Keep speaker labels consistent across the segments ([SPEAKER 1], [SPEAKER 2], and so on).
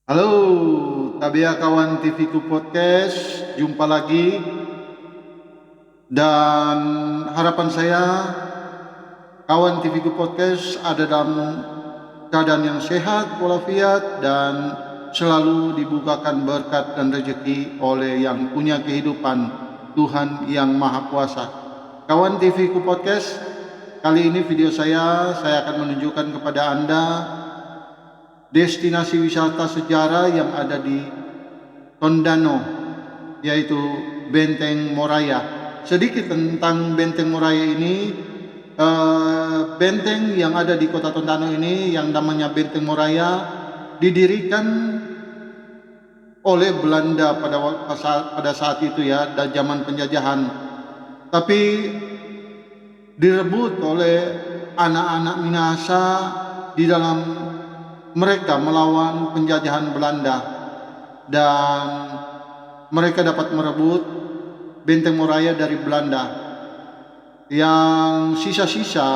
[SPEAKER 1] Halo, Tabea kawan TV Ku Podcast, jumpa lagi dan harapan saya kawan TV Ku Podcast ada dalam keadaan yang sehat walafiat dan selalu dibukakan berkat dan rezeki oleh yang punya kehidupan, Tuhan yang Maha Kuasa. Kawan TV Ku Podcast, kali ini video saya akan menunjukkan kepada Anda destinasi wisata sejarah yang ada di Tondano, yaitu Benteng Moraya. Sedikit tentang Benteng Moraya ini. Benteng yang ada di kota Tondano ini yang namanya Benteng Moraya didirikan oleh Belanda pada saat itu ya, dan zaman penjajahan. Tapi direbut oleh anak-anak Minahasa di dalam mereka melawan penjajahan Belanda, dan mereka dapat merebut Benteng Moraya dari Belanda. Yang sisa-sisa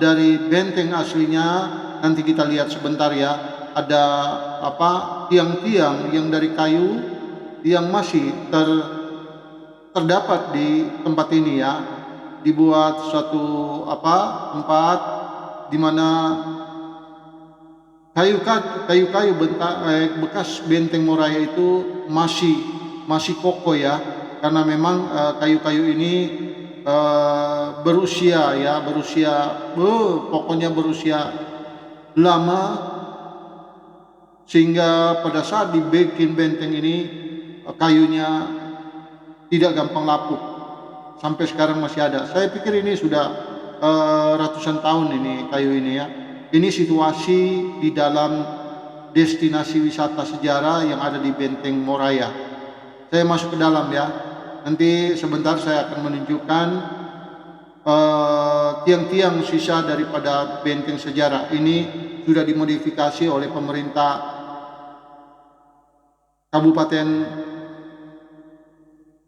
[SPEAKER 1] dari benteng aslinya nanti kita lihat sebentar ya. Ada tiang-tiang yang dari kayu yang masih terdapat di tempat ini ya. Dibuat suatu tempat di mana kayu-kayu bekas Benteng Moraya itu masih kokoh ya, karena memang kayu-kayu ini pokoknya berusia lama, sehingga pada saat dibikin benteng ini kayunya tidak gampang lapuk, sampai sekarang masih ada. Saya pikir ini sudah ratusan tahun ini kayu ini ya. Ini situasi di dalam destinasi wisata sejarah yang ada di Benteng Moraya. Saya masuk ke dalam ya. Nanti sebentar saya akan menunjukkan tiang-tiang sisa daripada benteng sejarah ini sudah dimodifikasi oleh pemerintah Kabupaten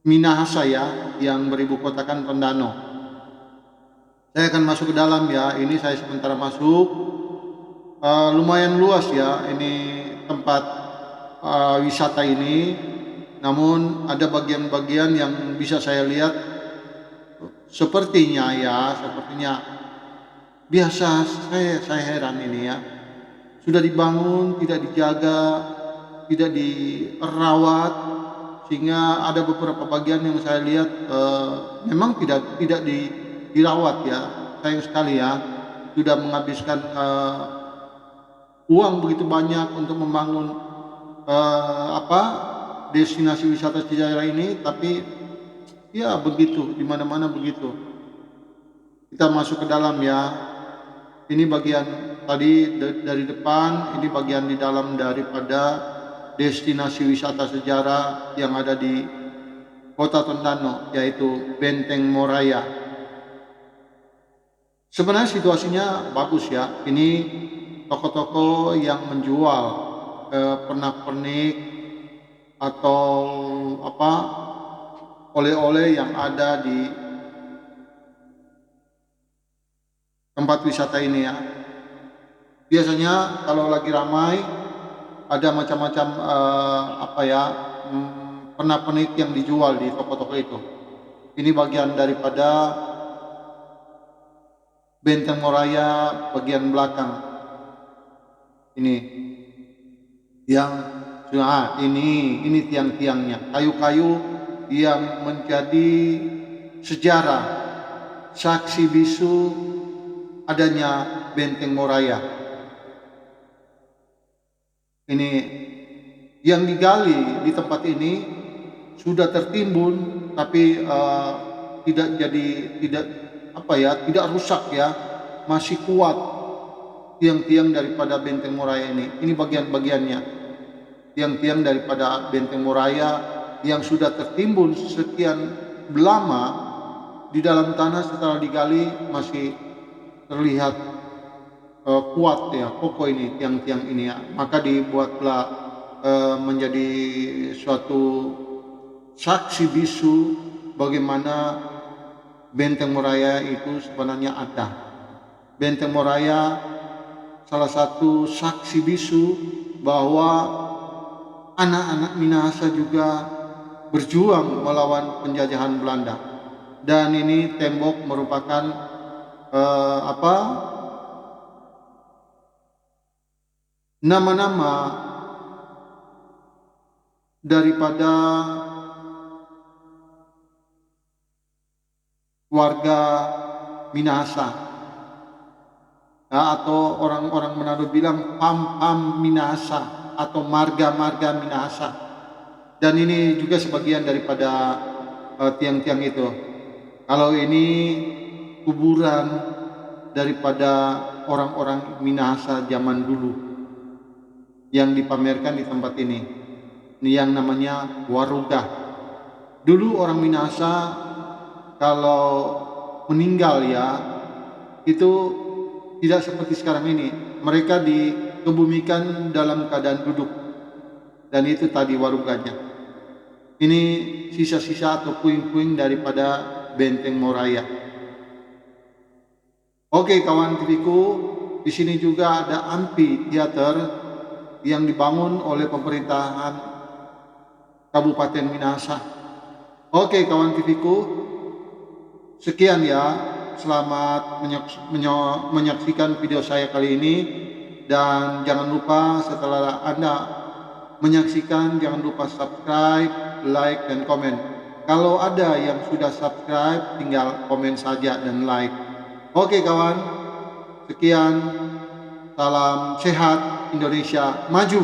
[SPEAKER 1] Minahasa ya, yang beribu kotakan Tondano. Saya akan masuk ke dalam ya. Ini saya sebentar masuk. Lumayan luas ya ini tempat wisata ini. Namun ada bagian-bagian yang bisa saya lihat sepertinya biasa. Saya heran ini ya, sudah dibangun tidak dijaga, tidak dirawat, sehingga ada beberapa bagian yang saya lihat memang tidak dirawat ya. Sayang sekali ya, sudah menghabiskan uang begitu banyak untuk membangun destinasi wisata sejarah ini, tapi ya begitu, di mana-mana begitu. Kita masuk ke dalam ya. Ini bagian tadi dari depan, ini bagian di dalam daripada destinasi wisata sejarah yang ada di Kota Tondano, yaitu Benteng Moraya. Sebenarnya situasinya bagus ya. Ini toko-toko yang menjual pernak-pernik atau oleh-oleh yang ada di tempat wisata ini ya. Biasanya kalau lagi ramai ada macam-macam pernak-pernik yang dijual di toko-toko itu. Ini bagian daripada Benteng Moraya bagian belakang. Ini yang ini tiang-tiangnya, kayu-kayu yang menjadi sejarah, saksi bisu adanya Benteng Moraya. Ini yang digali di tempat ini sudah tertimbun, tapi tidak rusak ya, masih kuat tiang-tiang daripada Benteng Moraya ini. Ini bagian-bagiannya, tiang-tiang daripada Benteng Moraya yang sudah tertimbun sekian lama di dalam tanah. Setelah digali masih terlihat kuat ya, kokoh ini tiang-tiang ini ya. Maka dibuatlah menjadi suatu saksi bisu bagaimana Benteng Moraya itu sebenarnya ada. Benteng Moraya salah satu saksi bisu bahwa anak-anak Minahasa juga berjuang melawan penjajahan Belanda. Dan ini tembok merupakan nama-nama daripada warga Minahasa, atau orang-orang Manado bilang pam-pam Minahasa atau marga-marga Minahasa. Dan ini juga sebagian daripada tiang-tiang itu. Kalau ini kuburan daripada orang-orang Minahasa zaman dulu yang dipamerkan di tempat ini yang namanya Waruga. Dulu orang Minahasa kalau meninggal ya, itu tidak seperti sekarang ini. Mereka dikebumikan dalam keadaan duduk. Dan itu tadi waruganya. Ini sisa-sisa atau puing-puing daripada benteng Moraya. Oke kawan TVku, di sini juga ada amphitheater yang dibangun oleh pemerintahan Kabupaten Minahasa. Oke kawan TVku, sekian ya. Selamat menyaksikan video saya kali ini. Dan jangan lupa setelah Anda menyaksikan, jangan lupa subscribe, like, dan komen. Kalau ada yang sudah subscribe, tinggal komen saja dan like. Oke kawan, sekian. Salam sehat, Indonesia maju.